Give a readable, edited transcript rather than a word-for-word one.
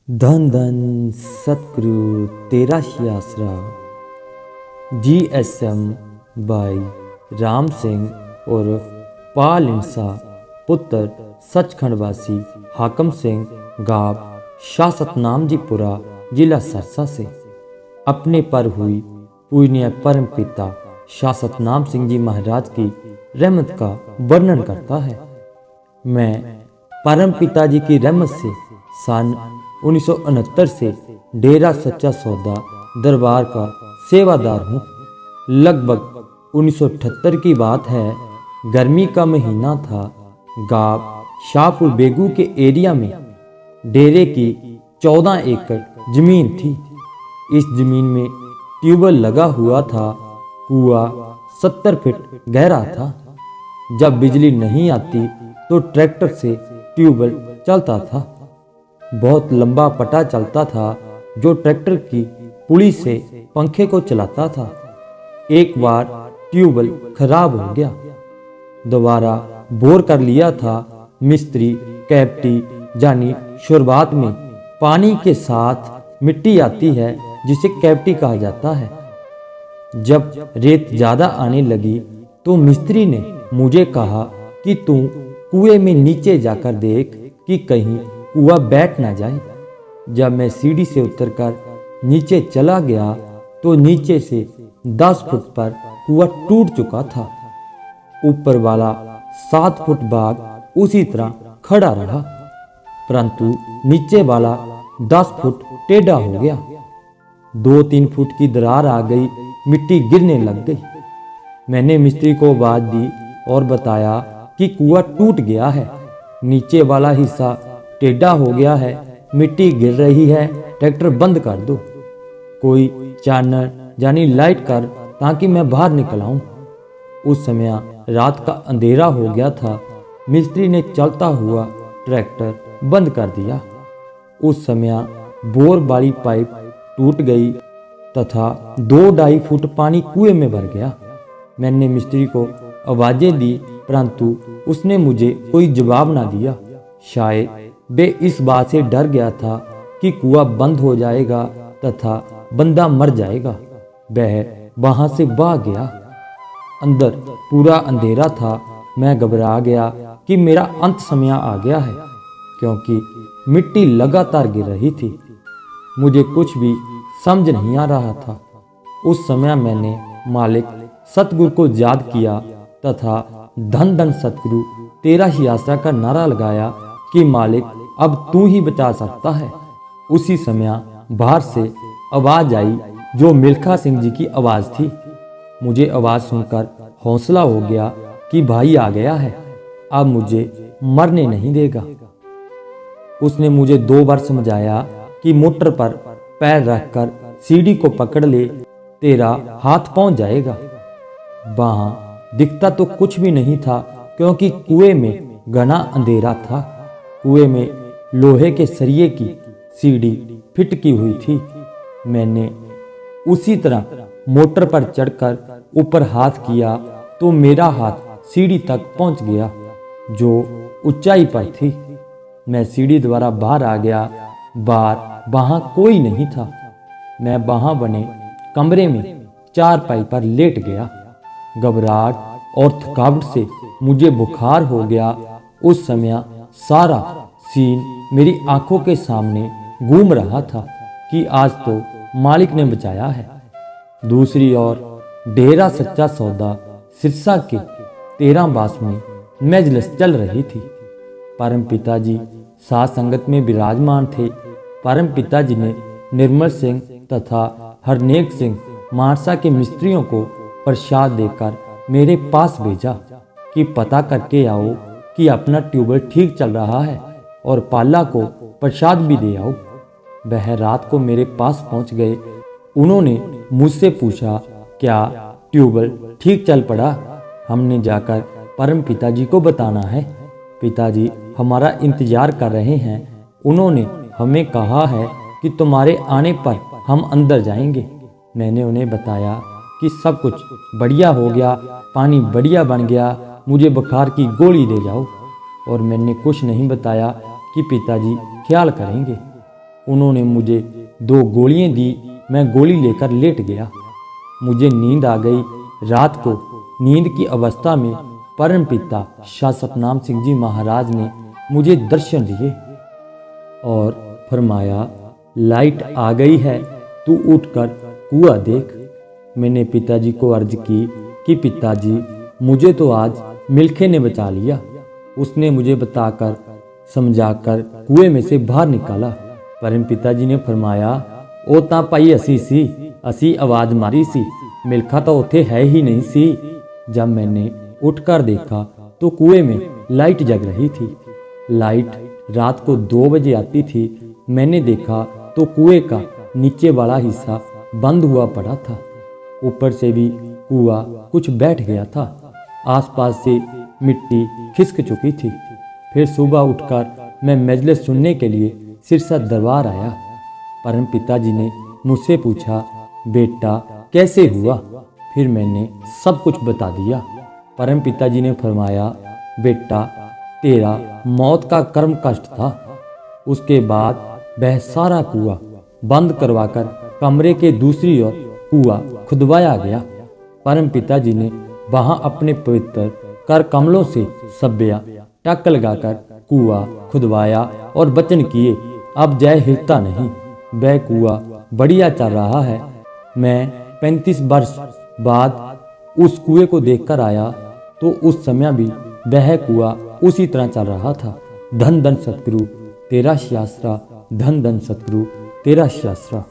धन धन सतगुरु तेरा ही आसरा। GSM बाई राम सिंह और पाल इंसा पुत्र सचखंड वासी हाकम सिंह गाब शाह सतनाम जी पुरा जिला सरसा से अपने पर हुई पूजनीय परम पिता शाह सतनाम सिंह जी महाराज की रहमत का वर्णन करता है। मैं परम पिता जी की रहमत से सन 1969 से डेरा सच्चा सौदा दरबार का सेवादार हूँ। लगभग 1978 की बात है। गर्मी का महीना था। गाब शाहपुर बेगू के एरिया में डेरे की 14 एकड़ जमीन थी। इस जमीन में ट्यूबवेल लगा हुआ था। कुआं 70 फीट गहरा था। जब बिजली नहीं आती तो ट्रैक्टर से ट्यूबवेल चलता था। बहुत लंबा पटा चलता था जो ट्रैक्टर की पुली से पंखे को चलाता था। एक बार ट्यूबवेल खराब हो गया। दोबारा बोर कर लिया था। मिस्त्री कैप्टी यानी शुरुआत में पानी के साथ मिट्टी आती है जिसे कैप्टी कहा जाता है। जब रेत ज्यादा आने लगी तो मिस्त्री ने मुझे कहा कि तू कुएं में नीचे जाकर देख कि कहीं कुआं बैठ ना जाए। जब मैं सीढ़ी से उतरकर नीचे चला गया तो नीचे से 10 फुट पर कुआं टूट चुका था। ऊपर वाला 7 फुट भाग उसी तरह खड़ा रहा, परंतु नीचे वाला 10 फुट टेढ़ा हो गया। 2-3 फुट की दरार आ गई, मिट्टी गिरने लग गई। मैंने मिस्त्री को आवाज दी और बताया कि कुआं टूट गया है, नीचे वाला हिस्सा टेढ़ा हो गया है, मिट्टी गिर रही है, ट्रैक्टर बंद कर दो। कोई चानर यानी लाइट कर ताकि मैं बाहर निकल आऊं। उस समय रात का अंधेरा हो गया था। मिस्त्री ने चलता हुआ ट्रैक्टर बंद कर दिया। उस समय बोर वाली पाइप टूट गई तथा 2-2.5 फुट पानी कुएं में भर गया। मैंने मिस्त्री को आवाजें दी, परंतु उसने मुझे कोई जवाब ना दिया। शायद वे इस बात से डर गया था कि कुआं बंद हो जाएगा तथा बंदा मर जाएगा। वह वहां से भाग गया। अंदर पूरा अंधेरा था। मैं घबरा गया कि मेरा अंत समय आ गया है, क्योंकि मिट्टी लगातार गिर रही थी। मुझे कुछ भी समझ नहीं आ रहा था। उस समय मैंने मालिक सतगुरु को याद किया तथा धन धन सतगुरु तेरा ही आसरा का नारा लगाया कि मालिक अब तू ही बचा सकता है। उसी समय बाहर से आवाज आई जो मिल्खा सिंह जी की आवाज थी। मुझे आवाज सुनकर हौसला हो गया कि भाई आ गया है, अब मुझे मरने नहीं देगा। उसने मुझे 2 बार समझाया कि मोटर पर पैर रखकर सीढ़ी को पकड़ ले, तेरा हाथ पहुंच जाएगा। वहां दिखता तो कुछ भी नहीं था, क्योंकि कुएं में घना अंधेरा था। कुएं में लोहे के सरिये की सीढ़ी फिट की हुई थी। मैंने उसी तरह मोटर पर चढ़कर ऊपर हाथ किया तो मेरा हाथ सीढ़ी तक पहुंच गया, जो ऊंचाई पर थी। मैं सीढ़ी द्वारा बाहर आ गया। बाहर वहां कोई नहीं था। मैं वहां बने कमरे में चारपाई पर लेट गया। घबराहट और थकावट से मुझे बुखार हो गया। उस समय सारा सीन मेरी आंखों के सामने घूम रहा था कि आज तो मालिक ने बचाया है। दूसरी ओर डेरा सच्चा सौदा सिरसा के 13 बास में मजलिस चल रही थी। परम पिताजी साथ संगत में विराजमान थे। परम पिताजी ने निर्मल सिंह तथा हरनेक सिंह मानसा के मिस्त्रियों को प्रसाद देकर मेरे पास भेजा कि पता करके आओ कि अपना ट्यूबवेल ठीक चल रहा है और पाला को प्रसाद भी दे आओ। वह रात को मेरे पास पहुंच गए। उन्होंने मुझसे पूछा, क्या ट्यूबवेल ठीक चल पड़ा? हमने जाकर परम पिताजी को बताना है। पिताजी हमारा इंतजार कर रहे हैं। उन्होंने हमें कहा है कि तुम्हारे आने पर हम अंदर जाएंगे। मैंने उन्हें बताया कि सब कुछ बढ़िया हो गया, पानी बढ़िया बन गया, मुझे बुखार की गोली दे जाओ। और मैंने कुछ नहीं बताया कि पिताजी ख्याल करेंगे। उन्होंने मुझे 2 गोलियां दी। मैं गोली लेकर लेट गया। मुझे नींद आ गई। रात को नींद की अवस्था में परमपिता शाह सतनाम सिंह जी महाराज ने मुझे दर्शन दिए और फरमाया, लाइट आ गई है, तू उठकर कुआं देख। मैंने पिताजी को अर्ज की कि पिताजी, मुझे तो आज मिल्खे ने बचा लिया। उसने मुझे बताकर समझाकर कुएं में से बाहर निकाला। परम पिताजी ने फरमाया, ओ ता भाई असी आवाज मारी सी, मिल्खा तो उथे है ही नहीं सी। जब मैंने उठकर देखा तो कुएं में लाइट जग रही थी। लाइट रात को 2 बजे आती थी। मैंने देखा तो कुएं का नीचे वाला हिस्सा बंद हुआ पड़ा था। ऊपर से भी कुआं कुछ बैठ गया था। आसपास से मिट्टी खिसक चुकी थी। फिर सुबह उठकर मैं मजलिस सुनने के लिए सिरसा दरबार आया। परम पिताजी ने मुझसे पूछा, बेटा कैसे हुआ? फिर मैंने सब कुछ बता दिया। परम पिताजी ने फरमाया, बेटा तेरा मौत का कर्म कष्ट था। उसके बाद वह सारा कुआं बंद करवाकर कमरे के दूसरी ओर कुआं खुदवाया गया। परम पिताजी ने वहां अपने पवित्र कर कमलों से सब्या टक लगाकर कुआं खुदवाया और वचन किए, अब जय हिलता नहीं। वह कुआं बढ़िया चल रहा है। मैं 35 वर्ष बाद उस कुएं को देखकर आया तो उस समय भी वह कुआं उसी तरह चल रहा था। धन धन सतगुरु तेरा शास्त्रा, धन धन सतगुरु तेरा शास्त्रा।